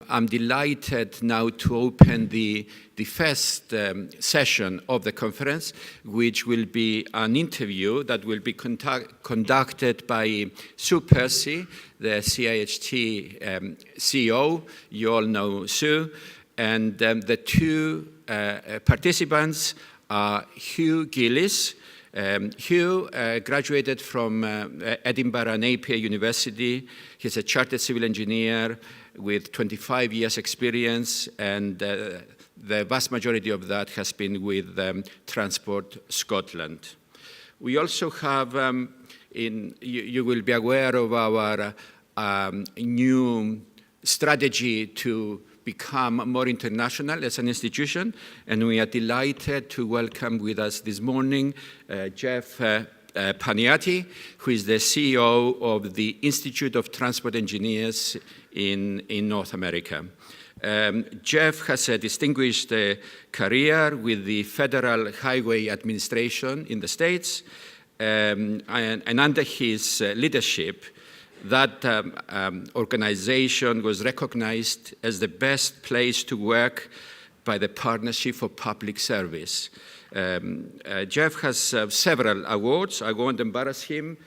I'm delighted now to open the first session of the conference, which will be an interview that will be conducted by Sue Percy, the CIHT CEO. You all know Sue. And the two participants are Hugh Gillies. Hugh graduated from Edinburgh and Napier University. He's a chartered civil engineer with 25 years experience, and the vast majority of that has been with Transport Scotland. We also have, you will be aware of our new strategy to become more international as an institution, and we are delighted to welcome with us this morning Jeff Paniati, who is the CEO of the Institute of Transport Engineers in North America. Jeff has a distinguished career with the Federal Highway Administration in the States, and under his leadership, that organization was recognized as the best place to work by the Partnership for Public Service. Jeff has several awards. I won't embarrass him.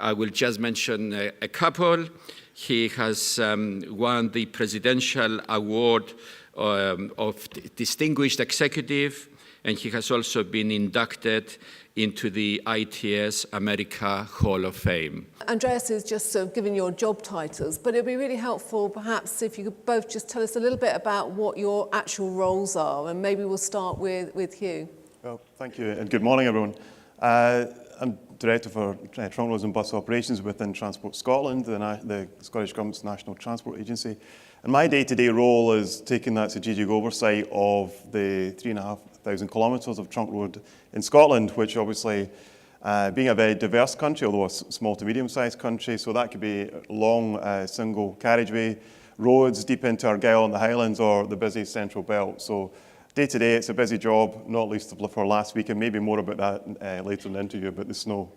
I will just mention a couple. He has won the Presidential Award of Distinguished Executive, and he has also been inducted into the ITEs America Hall of Fame. Andreas is just sort of giving your job titles, but it'd be really helpful perhaps if you could both just tell us a little bit about what your actual roles are, and maybe we'll start with Hugh. Well, thank you, and good morning, everyone. I'm Director for Trunk Roads and Bus Operations within Transport Scotland, the Scottish Government's National Transport Agency. And my day-to-day role is taking that strategic oversight of the 3,500 kilometres of trunk road in Scotland, which obviously, being a very diverse country, although a small to medium-sized country, so that could be long single carriageway roads deep into Argyll and the Highlands, or the busy Central Belt. So day-to-day, it's a busy job, not least for last week, and maybe more about that later in the interview about the snow.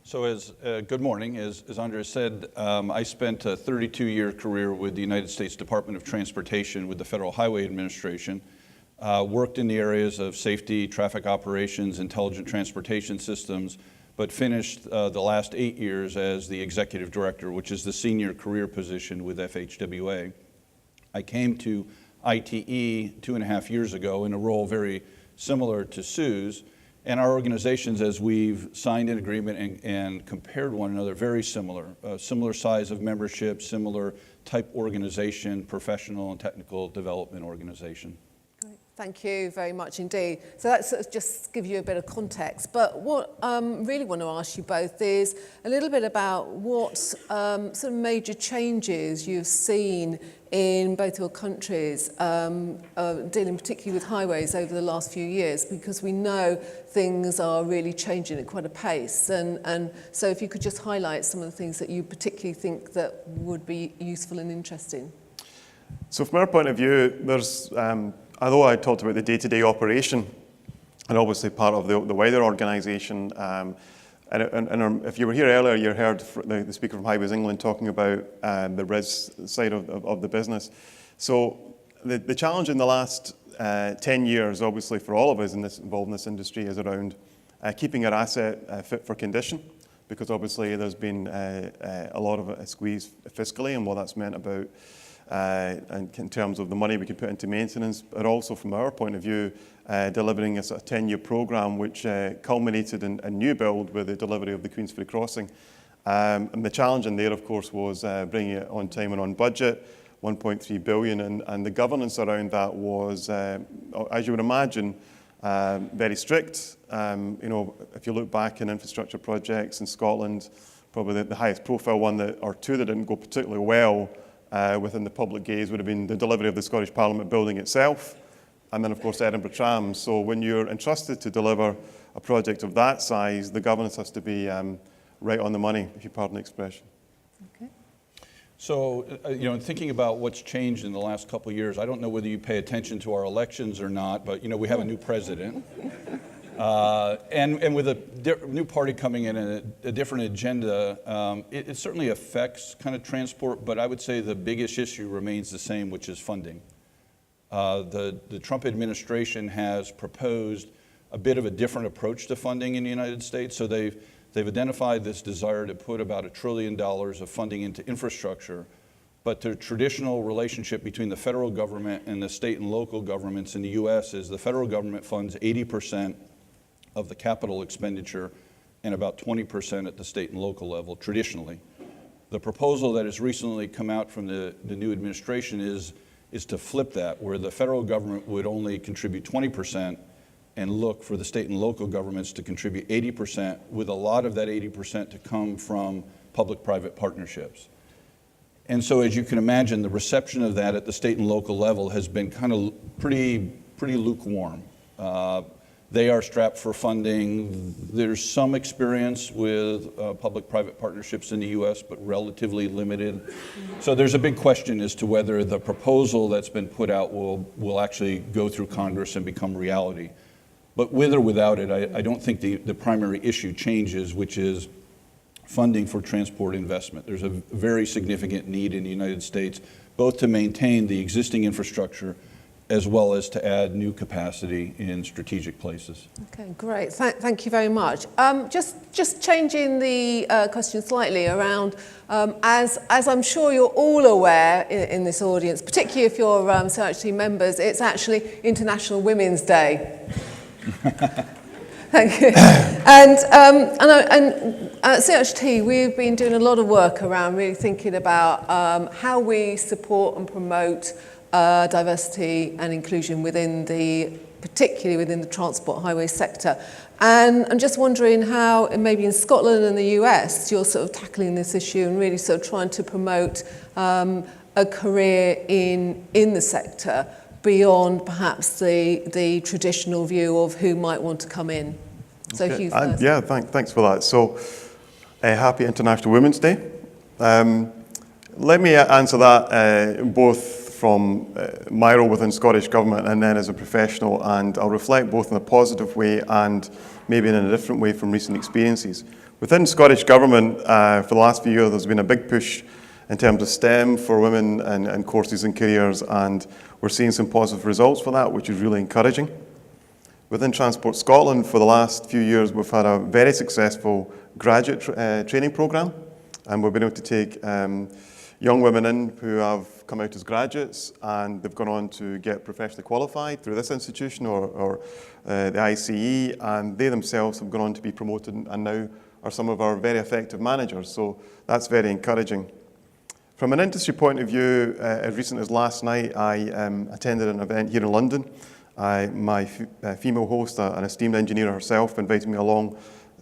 So good morning. As Andres said, I spent a 32-year career with the United States Department of Transportation with the Federal Highway Administration, worked in the areas of safety, traffic operations, intelligent transportation systems, but finished the last 8 years as the Executive Director, which is the senior career position with FHWA. I came to ITE 2.5 years ago in a role very similar to Sue's, and our organizations, as we've signed an agreement and compared one another, very similar. Similar size of membership, similar type organization, professional and technical development organization. Great. Thank you very much indeed. So that's just give you a bit of context. But what I really want to ask you both is a little bit about what sort of major changes you've seen in both your countries, dealing particularly with highways over the last few years, because we know things are really changing at quite a pace. And so if you could just highlight some of the things that you particularly think that would be useful and interesting. So from our point of view, there's, although I talked about the day-to-day operation, and obviously part of the wider organisation, and if you were here earlier, you heard the speaker from Highways England talking about the RIS side of the business. So the challenge in the last 10 years, obviously for all of us involved in this industry, is around keeping our asset fit for condition, because obviously there's been a lot of a squeeze fiscally and what that's meant about and in terms of the money we can put into maintenance, but also from our point of view, delivering a sort of 10-year programme which culminated in a new build with the delivery of the Queensferry Crossing. And the challenge in there, of course, was bringing it on time and on budget, 1.3 billion, and the governance around that was, as you would imagine, very strict. You know, if you look back in infrastructure projects in Scotland, probably the highest profile one or two that didn't go particularly well within the public gaze would have been the delivery of the Scottish Parliament building itself, and then of course Edinburgh Trams. So when you're entrusted to deliver a project of that size, the governance has to be right on the money, if you pardon the expression. Okay. So, you know, thinking about what's changed in the last couple of years, I don't know whether you pay attention to our elections or not, but, you know, we have a new president. And with a new party coming in and a different agenda, it certainly affects kind of transport, but I would say the biggest issue remains the same, which is funding. The Trump administration has proposed a bit of a different approach to funding in the United States. So they've identified this desire to put about $1 trillion of funding into infrastructure, but the traditional relationship between the federal government and the state and local governments in the U.S. is the federal government funds 80% of the capital expenditure and about 20% at the state and local level, traditionally. The proposal that has recently come out from the new administration is to flip that, where the federal government would only contribute 20% and look for the state and local governments to contribute 80%, with a lot of that 80% to come from public-private partnerships. And so as you can imagine, the reception of that at the state and local level has been kind of pretty lukewarm. They are strapped for funding. There's some experience with public-private partnerships in the U.S., but relatively limited. So there's a big question as to whether the proposal that's been put out will actually go through Congress and become reality. But with or without it, I don't think the primary issue changes, which is funding for transport investment. There's a very significant need in the United States, both to maintain the existing infrastructure as well as to add new capacity in strategic places. Okay, great. Thank you very much. Just changing the question slightly around, as I'm sure you're all aware in this audience, particularly if you're CIHT members, it's actually International Women's Day. Thank you. And at CIHT, we've been doing a lot of work around really thinking about how we support and promote diversity and inclusion particularly within the transport highway sector. And I'm just wondering how, maybe in Scotland and the US, you're sort of tackling this issue and really sort of trying to promote a career in the sector beyond perhaps the traditional view of who might want to come in. So Okay. Hugh first. Yeah, thanks for that. So, happy International Women's Day. Let me answer that both from my role within Scottish Government and then as a professional, and I'll reflect both in a positive way and maybe in a different way from recent experiences. Within Scottish Government, for the last few years, there's been a big push in terms of STEM for women and courses and careers, and we're seeing some positive results for that, which is really encouraging. Within Transport Scotland, for the last few years, we've had a very successful graduate training programme, and we've been able to take young women in who have come out as graduates, and they've gone on to get professionally qualified through this institution or the ICE, and they themselves have gone on to be promoted and now are some of our very effective managers. So that's very encouraging. From an industry point of view, as recent as last night, I attended an event here in London. My female host, an esteemed engineer herself, invited me along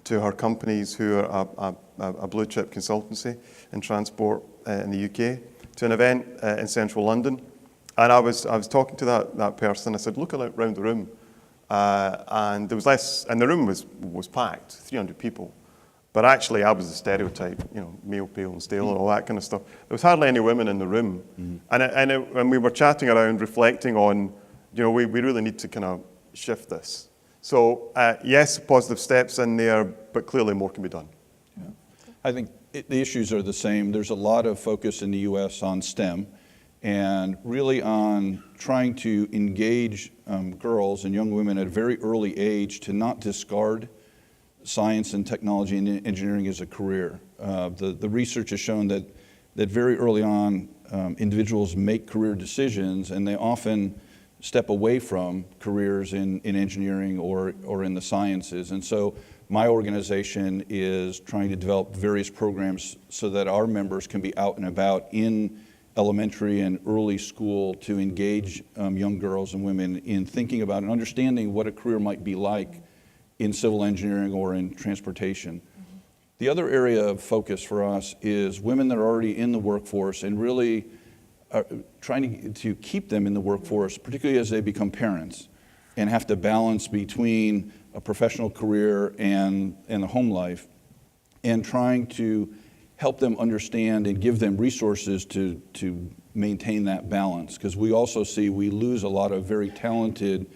to her companies who are a blue chip consultancy in transport in the UK, to an event in central London. And I was talking to that person. I said, look around the room. And there was less, and the room was packed, 300 people. But actually, I was the stereotype, male, pale, and stale, and all that kind of stuff. There was hardly any women in the room. Mm-hmm. And we were chatting around, reflecting on, we really need to kind of shift this. So, yes, positive steps in there, but clearly more can be done. Yeah. I think the issues are the same. There's a lot of focus in the U.S. on STEM and really on trying to engage girls and young women at a very early age to not discard science and technology and engineering as a career. The research has shown that very early on, individuals make career decisions, and they often step away from careers in engineering or in the sciences. And so my organization is trying to develop various programs so that our members can be out and about in elementary and early school to engage young girls and women in thinking about and understanding what a career might be like in civil engineering or in transportation. Mm-hmm. The other area of focus for us is women that are already in the workforce and really trying to keep them in the workforce, particularly as they become parents and have to balance between a professional career and the home life, and trying to help them understand and give them resources to maintain that balance. Because we also see we lose a lot of very talented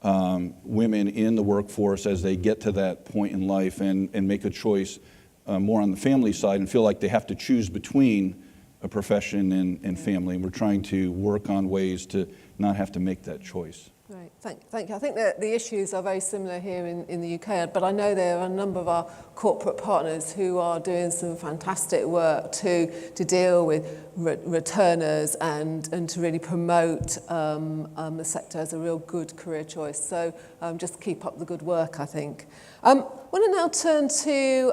women in the workforce as they get to that point in life and make a choice more on the family side and feel like they have to choose between a profession and family. And we're trying to work on ways to not have to make that choice. Right, thank you. I think that the issues are very similar here in the UK, but I know there are a number of our corporate partners who are doing some fantastic work to deal with returners and to really promote the sector as a real good career choice. So just keep up the good work, I think. I want to now turn to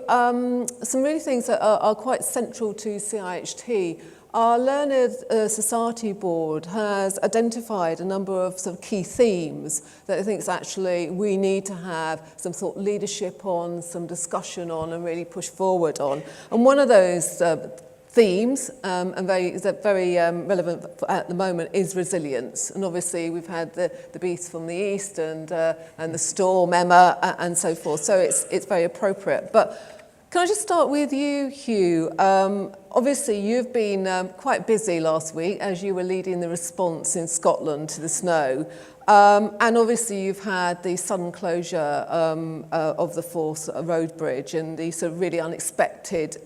some really things that are quite central to CIHT. Our Learned Society Board has identified a number of sort of key themes that it thinks actually we need to have some sort of leadership on, some discussion on, and really push forward on. And one of those themes, and very relevant at the moment, is resilience. And obviously we've had the beast from the east and the storm Emma and so forth. So it's very appropriate. But can I just start with you, Hugh? Obviously, you've been quite busy last week as you were leading the response in Scotland to the snow. And obviously, you've had the sudden closure of the Forth road bridge and the sort of really unexpected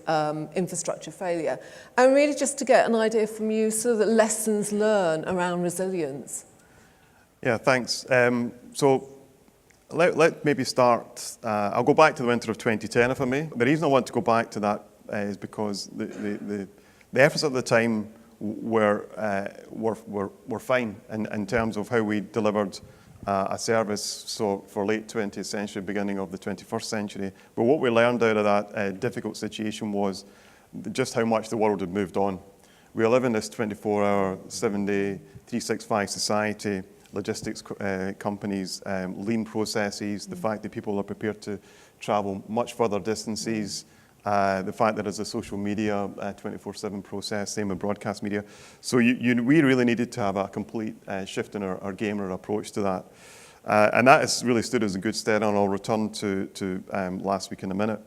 infrastructure failure. And really just to get an idea from you, sort of the lessons learned around resilience. Yeah, thanks. So let maybe start, I'll go back to the winter of 2010, if I may. The reason I want to go back to that is because the efforts at the time were fine in terms of how we delivered a service so for late 20th century, beginning of the 21st century. But what we learned out of that difficult situation was just how much the world had moved on. We live in this 24-hour, 7-day, 365 society. Logistics companies, lean processes, the fact that people are prepared to travel much further distances, the fact that there's a social media 24/7 process, same with broadcast media. So we really needed to have a complete shift in our game or approach to that. And that has really stood as a good stead, and I'll return to last week in a minute.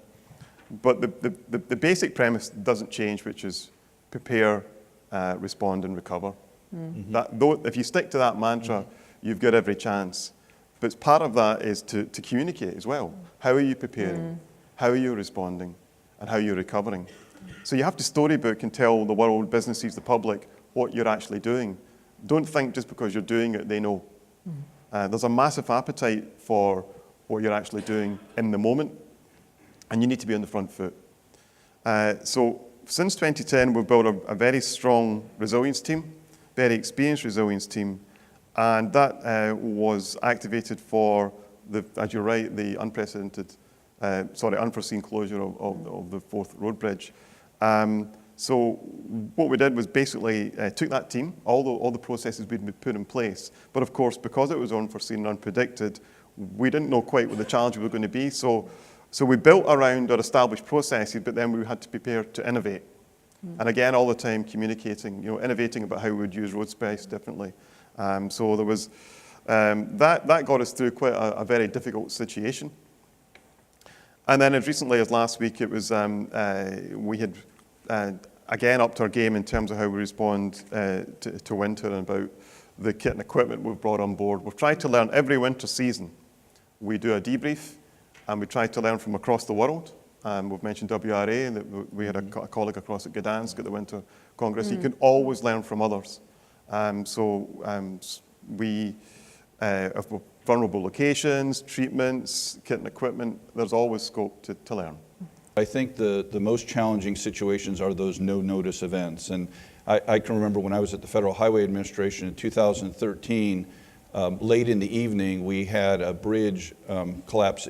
But the basic premise doesn't change, which is prepare, respond, and recover. Mm-hmm. If you stick to that mantra, you've got every chance. But part of that is to communicate as well. How are you preparing? How are you responding? And how are you recovering? So you have to storybook and tell the world, businesses, the public, what you're actually doing. Don't think just because you're doing it, they know. There's a massive appetite for what you're actually doing in the moment, and you need to be on the front foot. So since 2010, we've built a very strong resilience team, very experienced resilience team, and that was activated for, as you're right, the unforeseen closure of the Forth road bridge. So what we did was basically took that team, all the processes we'd put in place, but of course, because it was unforeseen and unpredicted, we didn't know quite what the challenge was going to be. So we built around our established processes, but then we had to prepare to innovate. And again, all the time communicating, innovating about how we would use road space differently. So there was, that got us through quite a very difficult situation. And then as recently as last week, it was, we had again upped our game in terms of how we respond to winter and about the kit and equipment we've brought on board. We've tried to learn every winter season. We do a debrief, and we try to learn from across the world. We've mentioned WRA, that we had a colleague across at Gdansk at the Winter Congress. You can always learn from others. We have vulnerable locations, treatments, kit and equipment. There's always scope to learn. I think the most challenging situations are those no-notice events. And I can remember when I was at the Federal Highway Administration in 2013, late in the evening, we had a bridge collapse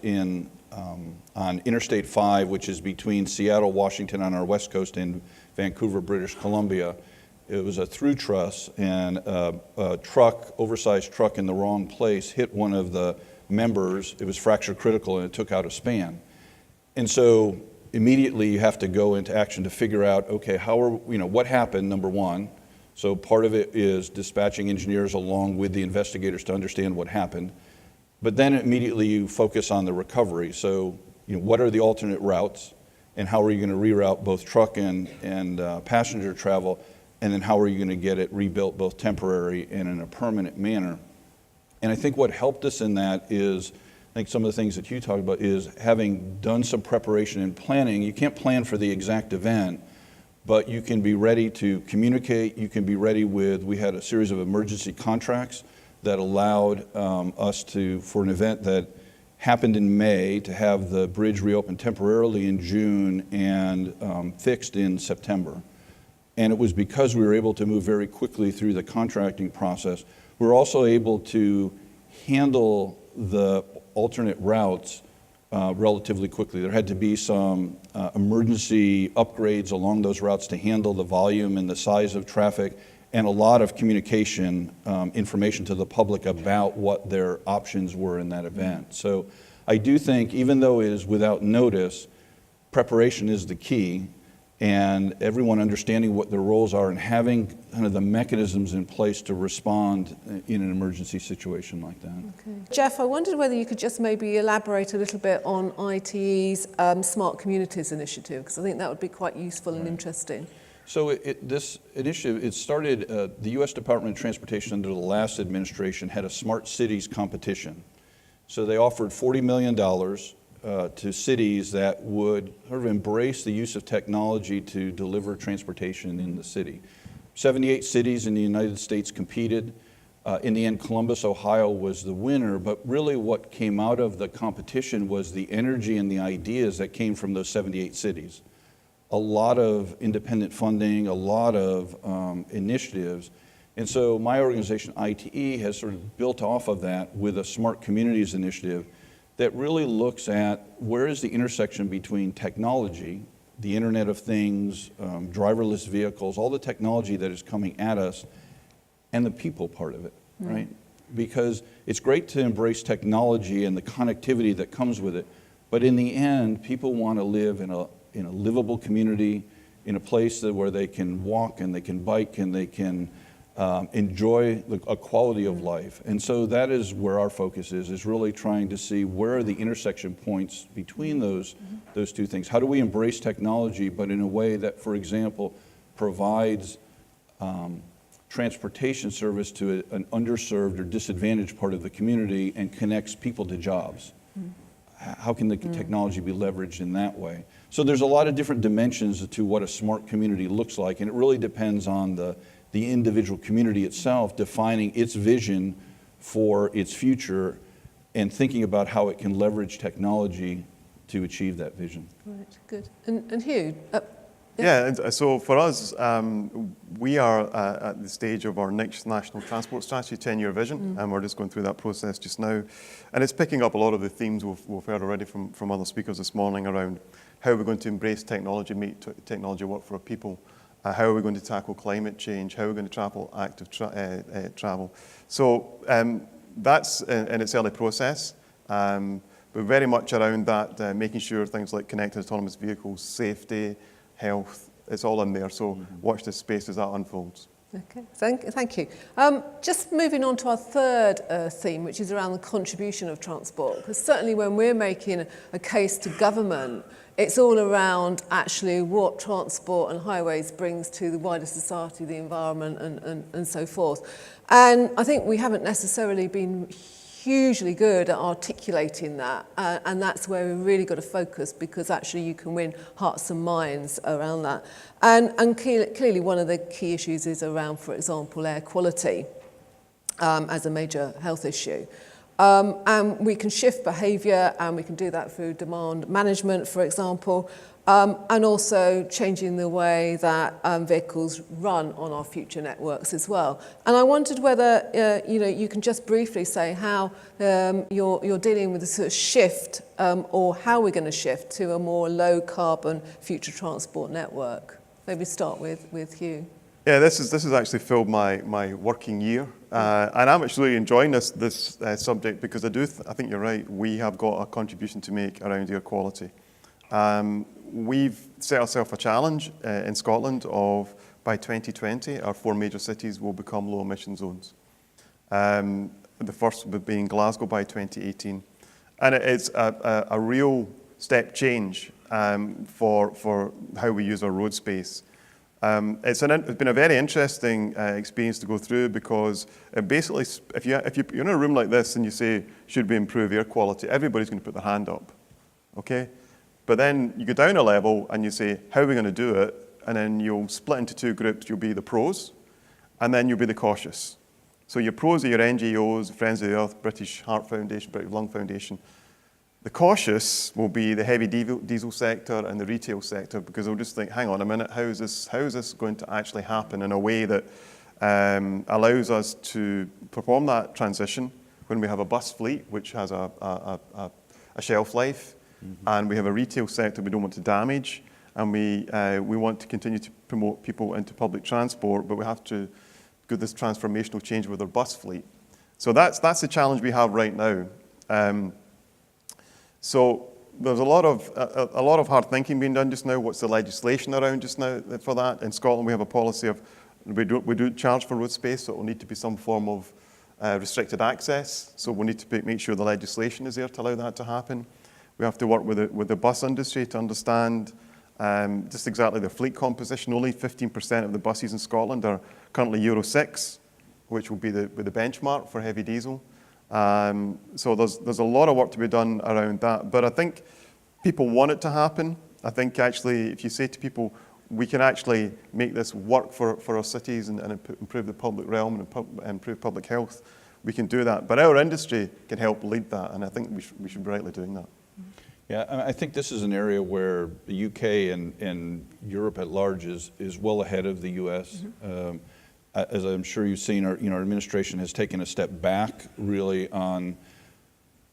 on Interstate 5, which is between Seattle, Washington on our west coast and Vancouver, British Columbia. It was a through truss, and a oversized truck in the wrong place hit one of the members. It was fracture critical, and it took out a span. And so immediately you have to go into action to figure out, okay, what happened, number one. So part of it is dispatching engineers along with the investigators to understand what happened. But then immediately you focus on the recovery. So, what are the alternate routes, and how are you going to reroute both truck and passenger travel, and then how are you going to get it rebuilt both temporary and in a permanent manner? And I think what helped us in that is, I think some of the things that Hugh talked about is having done some preparation and planning. You can't plan for the exact event, but you can be ready to communicate. You can be ready with, we had a series of emergency contracts that allowed us to, for an event that happened in May, to have the bridge reopened temporarily in June and fixed in September. And it was because we were able to move very quickly through the contracting process. We were also able to handle the alternate routes relatively quickly. There had to be some emergency upgrades along those routes to handle the volume and the size of traffic, and a lot of communication information to the public about what their options were in that event. So I do think, even though it is without notice, preparation is the key, and everyone understanding what their roles are and having kind of the mechanisms in place to respond in an emergency situation like that. Okay. Jeff, I wondered whether you could just maybe elaborate a little bit on ITE's Smart Communities initiative, because I think that would be quite useful and interesting. So this initiative, it started, the U.S. Department of Transportation under the last administration had a Smart Cities competition. So they offered $40 million to cities that would sort of embrace the use of technology to deliver transportation in the city. 78 cities in the United States competed. In the end, Columbus, Ohio was the winner, but really what came out of the competition was the energy and the ideas that came from those 78 cities. A lot of independent funding, a lot of initiatives. And so my organization, ITE, has sort of built off of that with a Smart Communities initiative that really looks at where is the intersection between technology, the Internet of Things, driverless vehicles, all the technology that is coming at us, and the people part of it, right? Because it's great to embrace technology and the connectivity that comes with it, but in the end, people want to live in a livable community, in a place where they can walk and they can bike and they can enjoy a quality of life. And so that is where our focus is really trying to see where are the intersection points between those two things. How do we embrace technology, but in a way that, for example, provides transportation service to an underserved or disadvantaged part of the community and connects people to jobs? How can the technology be leveraged in that way? So there's a lot of different dimensions to what a smart community looks like, and it really depends on the individual community itself defining its vision for its future and thinking about how it can leverage technology to achieve that vision. Right, good. And Hugh? Yeah, and so for us, we are at the stage of our next National Transport Strategy 10-year vision, and we're just going through that process just now. And it's picking up a lot of the themes we've heard already from other speakers this morning around how we're going to embrace technology, make technology work for our people, how are we going to tackle climate change, how are we going to tackle active travel. So that's in its early process. But very much around that, making sure things like connected autonomous vehicles, safety, health, it's all in there. So watch this space as that unfolds. Okay, thank you. Just moving on to our third theme, which is around the contribution of transport. Because certainly when we're making a case to government, it's all around actually what transport and highways brings to the wider society, the environment, and so forth. And I think we haven't necessarily been hugely good at articulating that, and that's where we've really got to focus, because actually you can win hearts and minds around that. And clearly one of the key issues is around, for example, air quality as a major health issue. And we can shift behaviour, and we can do that through demand management, for example, and also changing the way that vehicles run on our future networks as well. And I wondered whether you can just briefly say how you're dealing with the sort of shift, or how we're going to shift to a more low carbon future transport network. Maybe start with Hugh. Yeah, this has actually filled my working year, and I'm actually enjoying this subject because I think you're right. We have got a contribution to make around air quality. We've set ourselves a challenge in Scotland of by 2020, our 4 major cities will become low emission zones. The first being Glasgow by 2018, and it's a real step change for how we use our road space. It's been a very interesting experience to go through, because basically, if you're in a room like this and you say, should we improve air quality, everybody's going to put their hand up, okay? But then you go down a level and you say, how are we going to do it? And then you'll split into two groups. You'll be the pros, and then you'll be the cautious. So your pros are your NGOs, Friends of the Earth, British Heart Foundation, British Lung Foundation. The cautious will be the heavy diesel sector and the retail sector, because they'll just think, hang on a minute, how is this going to actually happen in a way that allows us to perform that transition when we have a bus fleet which has a shelf life, and we have a retail sector we don't want to damage, and we want to continue to promote people into public transport, but we have to go this transformational change with our bus fleet. So that's the challenge we have right now. So there's a lot of hard thinking being done just now. What's the legislation around just now for that? In Scotland, we have a policy of we do charge for road space, so it will need to be some form of restricted access. So we need to make sure the legislation is there to allow that to happen. We have to work with the bus industry to understand just exactly their fleet composition. Only 15% of the buses in Scotland are currently Euro 6, which will be the benchmark for heavy diesel. So there's a lot of work to be done around that. But I think people want it to happen. I think actually, if you say to people, we can actually make this work for our cities and improve the public realm and improve public health, we can do that. But our industry can help lead that, and I think we should be rightly doing that. Yeah, I think this is an area where the UK and Europe at large is well ahead of the US. As I'm sure you've seen, our administration has taken a step back really on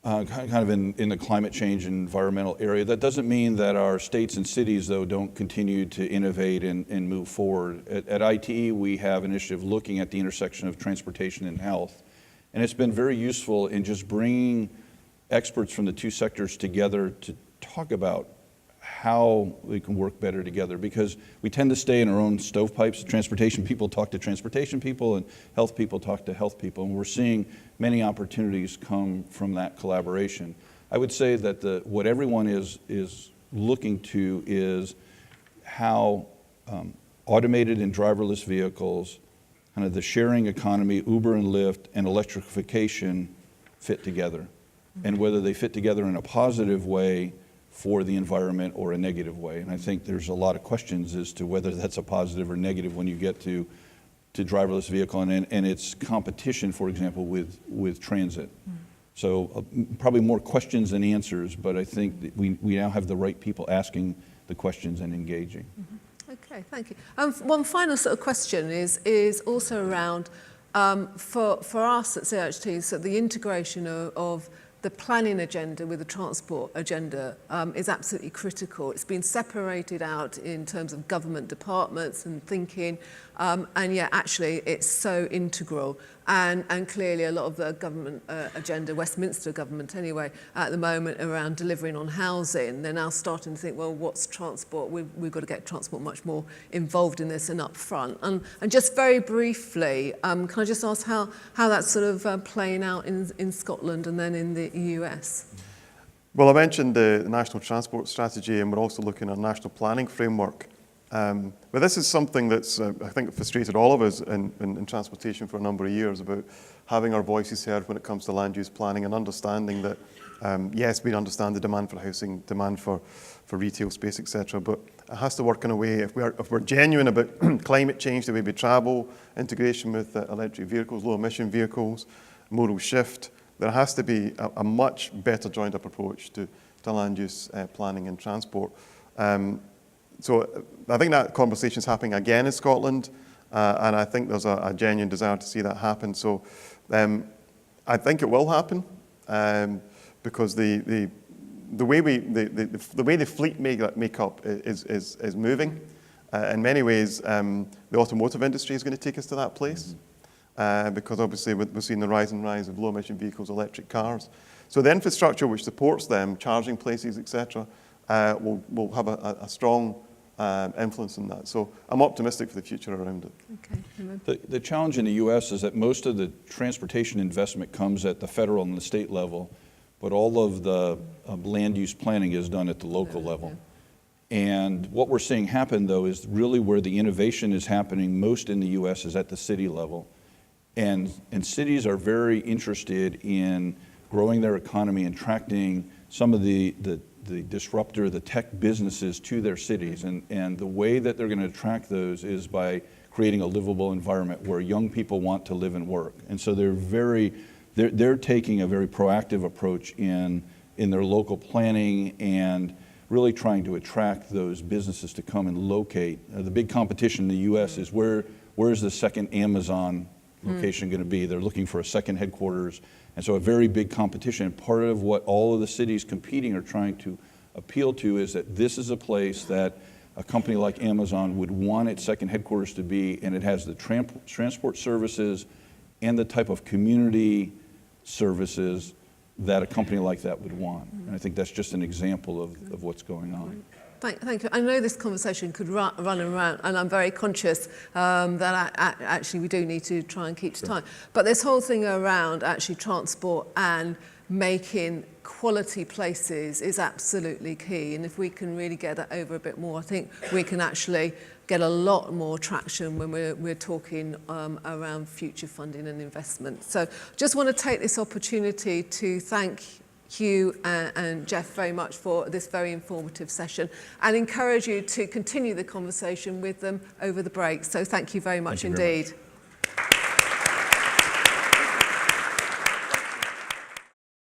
kind of in the climate change and environmental area. That doesn't mean that our states and cities, though, don't continue to innovate and move forward. At ITE, we have an initiative looking at the intersection of transportation and health. And it's been very useful in just bringing experts from the two sectors together to talk about how we can work better together, because we tend to stay in our own stovepipes. Transportation people talk to transportation people, and health people talk to health people, and we're seeing many opportunities come from that collaboration. I would say that what everyone is looking to is how automated and driverless vehicles, kind of the sharing economy, Uber and Lyft, and electrification fit together, and whether they fit together in a positive way for the environment or a negative way. And I think there's a lot of questions as to whether that's a positive or negative when you get to driverless vehicle and its competition, for example, with transit. So probably more questions than answers, but I think that we now have the right people asking the questions and engaging. Okay, thank you. One final sort of question is also around, for us at CIHT, so the integration of the planning agenda with the transport agenda is absolutely critical. It's been separated out in terms of government departments and thinking, and yet actually it's so integral. And clearly a lot of the government agenda, Westminster government anyway, at the moment around delivering on housing, they're now starting to think, well, what's transport? We've got to get transport much more involved in this and up front. And just very briefly, can I just ask how that's sort of playing out in Scotland and then in the US? Well, I mentioned the National Transport Strategy, and we're also looking at a national planning framework. But this is something that's, I think, frustrated all of us in transportation for a number of years, about having our voices heard when it comes to land use planning and understanding that, yes, we understand the demand for housing, demand for retail space, etc., but it has to work in a way, if we're genuine about climate change, the way we travel, integration with electric vehicles, low emission vehicles, modal shift, there has to be a much better joined up approach to land use planning and transport. So I think that conversation is happening again in Scotland, and I think there's a genuine desire to see that happen. So I think it will happen, because the way the fleet makeup is moving. In many ways, the automotive industry is going to take us to that place, because obviously we're seeing the rise of low emission vehicles, electric cars. So the infrastructure which supports them, charging places, etc., will have a strong influence in that. So I'm optimistic for the future around it. Okay. The challenge in the U.S. is that most of the transportation investment comes at the federal and the state level, but all of the land use planning is done at the local level. And what we're seeing happen, though, is really where the innovation is happening most in the U.S. is at the city level. And cities are very interested in growing their economy and attracting some of the disruptor, the tech businesses to their cities. And the way that they're going to attract those is by creating a livable environment where young people want to live and work. And so they're taking a very proactive approach in their local planning and really trying to attract those businesses to come and locate. The big competition in the U.S. is where is the second Amazon location going to be? They're looking for a second headquarters. And so a very big competition. Part of what all of the cities competing are trying to appeal to is that this is a place that a company like Amazon would want its second headquarters to be, and it has the transport services and the type of community services that a company like that would want. And I think that's just an example of what's going on. Thank you. I know this conversation could run around, and I'm very conscious that actually we do need to try and keep to time. But this whole thing around actually transport and making quality places is absolutely key. And if we can really get that over a bit more, I think we can actually get a lot more traction when we're talking around future funding and investment. So just want to take this opportunity to thank Hugh and Jeff very much for this very informative session, and encourage you to continue the conversation with them over the break. So thank you very much indeed.